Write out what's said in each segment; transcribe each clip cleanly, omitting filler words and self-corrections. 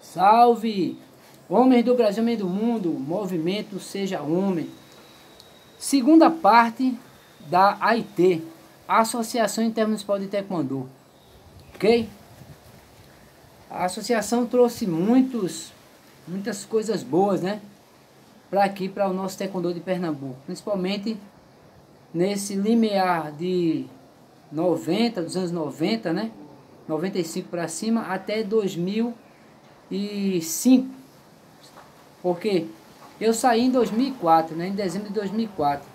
Salve! Homens do Brasil, homens do mundo, movimento Seja Homem. Segunda parte da AIT, Associação Intermunicipal de Taekwondo. Ok? A associação trouxe muitas coisas boas, né? Para aqui, para o nosso Taekwondo de Pernambuco. Principalmente nesse limiar de 90, dos anos 90, né? 95 para cima, até 2005. Porque eu saí em 2004, né? Em dezembro de 2004.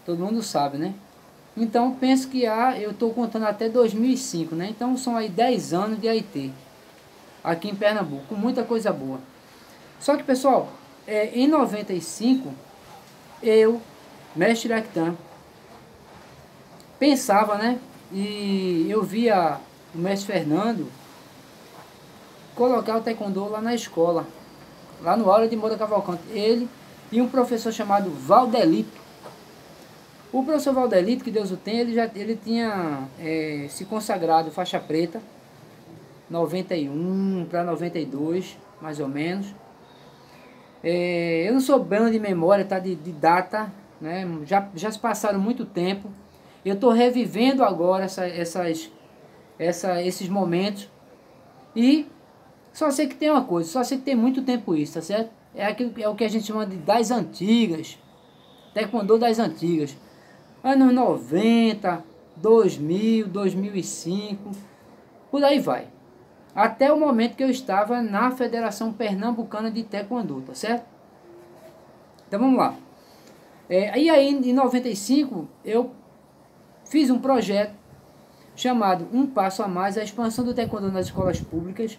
Todo mundo sabe, né? Então, penso que eu estou contando até 2005, né? Então, são aí 10 anos de AIT. Aqui em Pernambuco, com muita coisa boa. Só que, pessoal, em 95, eu, mestre Actan, pensava, né? E eu via o mestre Fernando colocar o taekwondo lá na escola, lá no aula de Moura Cavalcante. Ele e um professor chamado Valdelito. O professor Valdelito, que Deus o tenha, ele tinha se consagrado faixa preta, 91 para 92, mais ou menos. Eu não sou bem de memória, tá, de data, né? Já se passaram muito tempo. Eu estou revivendo agora esses momentos. E só sei que tem uma coisa, só sei que tem muito tempo isso, tá certo? É o que a gente chama de das antigas. Taekwondo das antigas. Anos 90, 2000, 2005, por aí vai. Até o momento que eu estava na Federação Pernambucana de Taekwondo, tá certo? Então vamos lá. E aí em 95 eu fiz um projeto chamado Um Passo a Mais, a expansão do Taekwondo nas escolas públicas.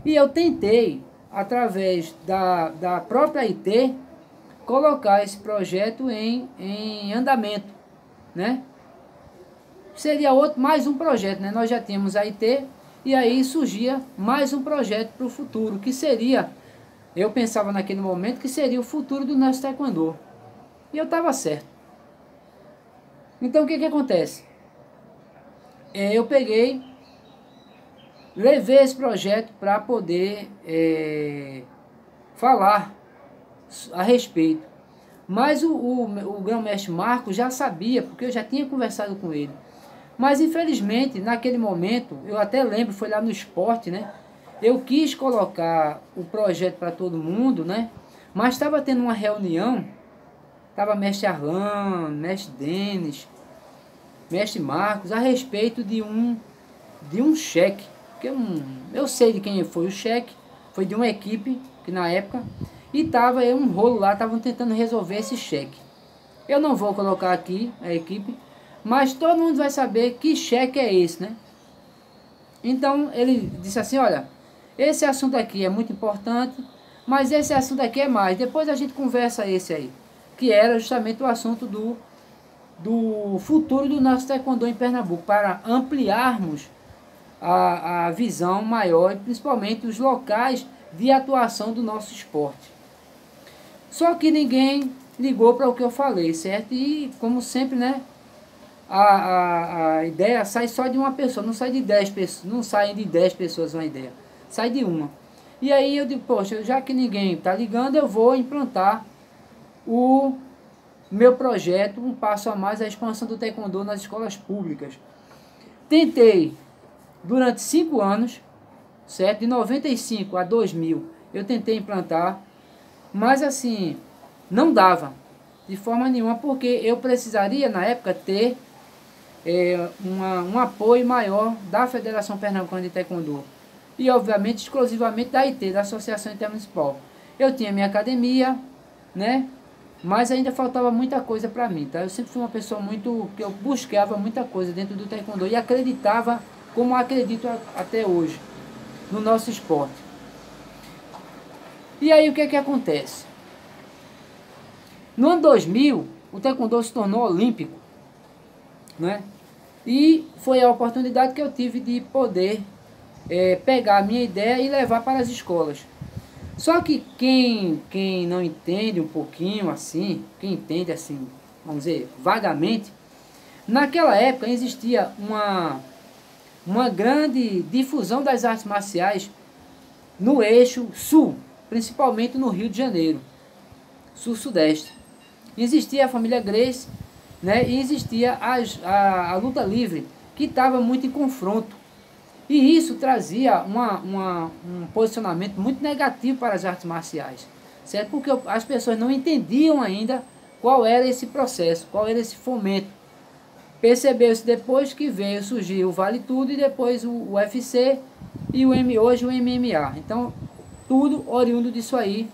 E eu tentei, através da própria AIT, colocar esse projeto em andamento, né? Seria mais um projeto, né? Nós já tínhamos a AIT, e aí surgia mais um projeto para o futuro, que seria, eu pensava naquele momento, que seria o futuro do nosso Taekwondo. E eu estava certo. Então o que acontece? Eu levei esse projeto para poder falar a respeito. Mas o grão-mestre Marcos já sabia, porque eu já tinha conversado com ele. Mas infelizmente, naquele momento, eu até lembro, foi lá no esporte, né? Eu quis colocar o projeto para todo mundo, né? Mas estava tendo uma reunião, estava mestre Arlan, mestre Denis, mestre Marcos, a respeito de um cheque. Que eu sei de quem foi o cheque, foi de uma equipe, que na época, e estava um rolo lá, estavam tentando resolver esse cheque. Eu não vou colocar aqui a equipe, mas todo mundo vai saber que cheque é esse, né? Então ele disse assim, olha, esse assunto aqui é muito importante, mas esse assunto aqui é mais, depois a gente conversa esse aí, que era justamente o assunto do futuro do nosso taekwondo em Pernambuco, para ampliarmos a visão maior e principalmente os locais de atuação do nosso esporte. Só que ninguém ligou para o que eu falei, certo? E como sempre, né? A ideia sai só de uma pessoa, não sai de 10 pessoas, não saem de 10 pessoas uma ideia, sai de uma. E aí eu digo, poxa, já que ninguém está ligando, eu vou implantar o meu projeto, Um Passo a Mais, a expansão do taekwondo nas escolas públicas. Tentei durante 5 anos, certo? De 95 a 2000, eu tentei implantar, mas assim, não dava de forma nenhuma, porque eu precisaria na época ter um apoio maior da Federação Pernambucana de Taekwondo e obviamente exclusivamente da AIT, da Associação Intermunicipal. Eu tinha minha academia, né? Mas ainda faltava muita coisa para mim, tá? Eu sempre fui uma pessoa que eu buscava muita coisa dentro do Taekwondo e acreditava, como acredito até hoje, no nosso esporte. E aí o que acontece? No ano 2000, o Taekwondo se tornou olímpico, né? E foi a oportunidade que eu tive de poder pegar a minha ideia e levar para as escolas. Só que quem não entende um pouquinho assim, quem entende assim, vamos dizer, vagamente, naquela época existia uma grande difusão das artes marciais no eixo sul, principalmente no Rio de Janeiro, sul-sudeste. Existia a família Gracie, né, e existia a luta livre, que estava muito em confronto. E isso trazia um posicionamento muito negativo para as artes marciais, certo? Porque as pessoas não entendiam ainda qual era esse processo, qual era esse fomento. Percebeu-se depois que veio surgir o Vale Tudo e depois o UFC e hoje o MMA. Então, tudo oriundo disso aí,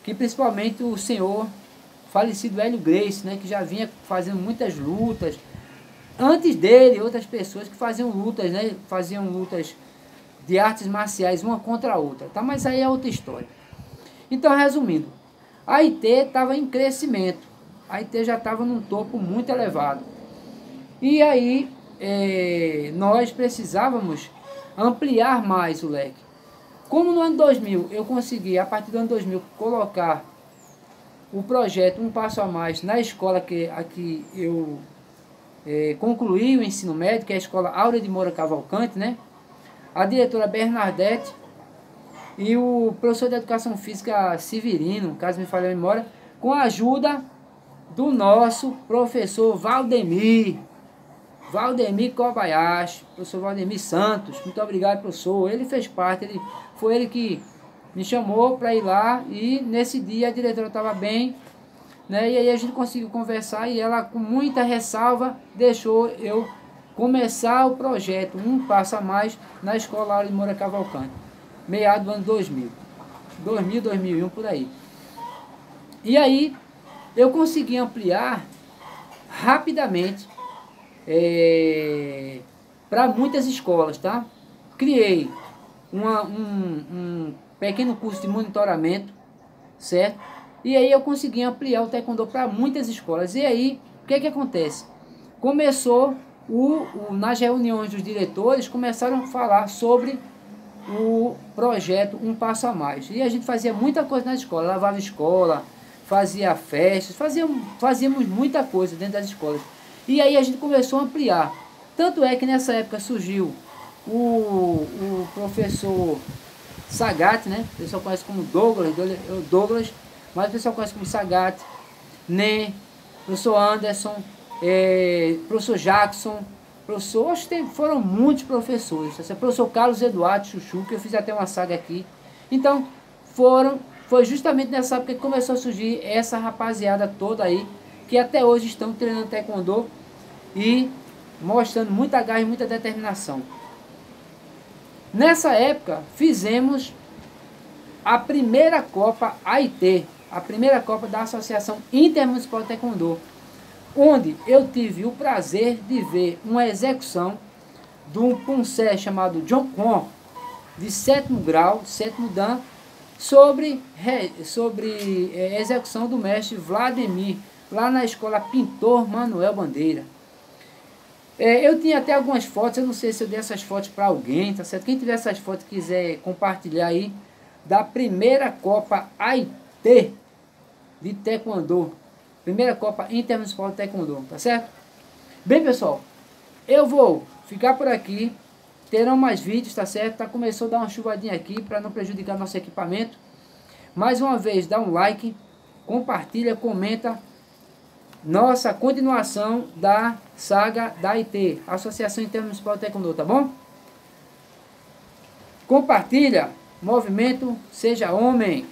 que principalmente o senhor falecido Hélio Gracie, né, que já vinha fazendo muitas lutas. Antes dele, outras pessoas que faziam lutas, né, faziam lutas de artes marciais uma contra a outra, tá? Mas aí é outra história. Então, resumindo, a IT estava em crescimento, a IT já estava num topo muito elevado. E aí, nós precisávamos ampliar mais o leque. Como no ano 2000 eu consegui, a partir do ano 2000, colocar o projeto Um Passo a Mais na escola que aqui eu concluí o ensino médio, que é a escola Áurea de Moura Cavalcante, né? A diretora Bernadette e o professor de Educação Física Severino, caso me falhe a memória, com a ajuda do nosso professor Valdemir Kobayashi, professor Valdemir Santos. Muito obrigado, professor. Ele fez parte, foi ele que me chamou para ir lá, e nesse dia a diretora estava bem, né? E aí a gente conseguiu conversar e ela, com muita ressalva, deixou eu começar o projeto Um Passo a Mais na escola Áurea de Moura Cavalcante, meado do ano 2001, por aí. E aí eu consegui ampliar rapidamente para muitas escolas, tá? Criei um pequeno curso de monitoramento, certo? E aí eu consegui ampliar o taekwondo para muitas escolas. E aí, o que acontece? Começou, nas reuniões dos diretores, começaram a falar sobre o projeto Um Passo a Mais. E a gente fazia muita coisa na escola, lavava a escola, fazia festas, fazíamos muita coisa dentro das escolas. E aí a gente começou a ampliar. Tanto é que nessa época surgiu o professor Sagat, né? O pessoal conhece como Douglas, mas o pessoal conhece como Sagat, Nen, professor Anderson, professor Jackson, acho que foram muitos professores. Esse professor Carlos Eduardo Chuchu, que eu fiz até uma saga aqui. Então, foi justamente nessa época que começou a surgir essa rapaziada toda aí, que até hoje estão treinando taekwondo e mostrando muita garra e muita determinação. Nessa época, fizemos a primeira Copa AIT, a primeira Copa da Associação Intermunicipal de Taekwondo, onde eu tive o prazer de ver uma execução de um poncé chamado John Con, de 7º grau, 7º Dan, sobre execução do mestre Vladimir, lá na escola Pintor Manuel Bandeira. Eu tinha até algumas fotos, eu não sei se eu dei essas fotos para alguém, tá certo? Quem tiver essas fotos e quiser compartilhar aí, da primeira Copa AIT de Taekwondo, primeira Copa Intermunicipal de Taekwondo, tá certo? Bem, pessoal, eu vou ficar por aqui, terão mais vídeos, tá certo? Começou a dar uma chuvadinha aqui para não prejudicar nosso equipamento. Mais uma vez, dá um like, compartilha, comenta. Nossa continuação da saga da AIT, Associação Intermunicipal de Taekwondo, tá bom? Compartilha, movimento, seja homem.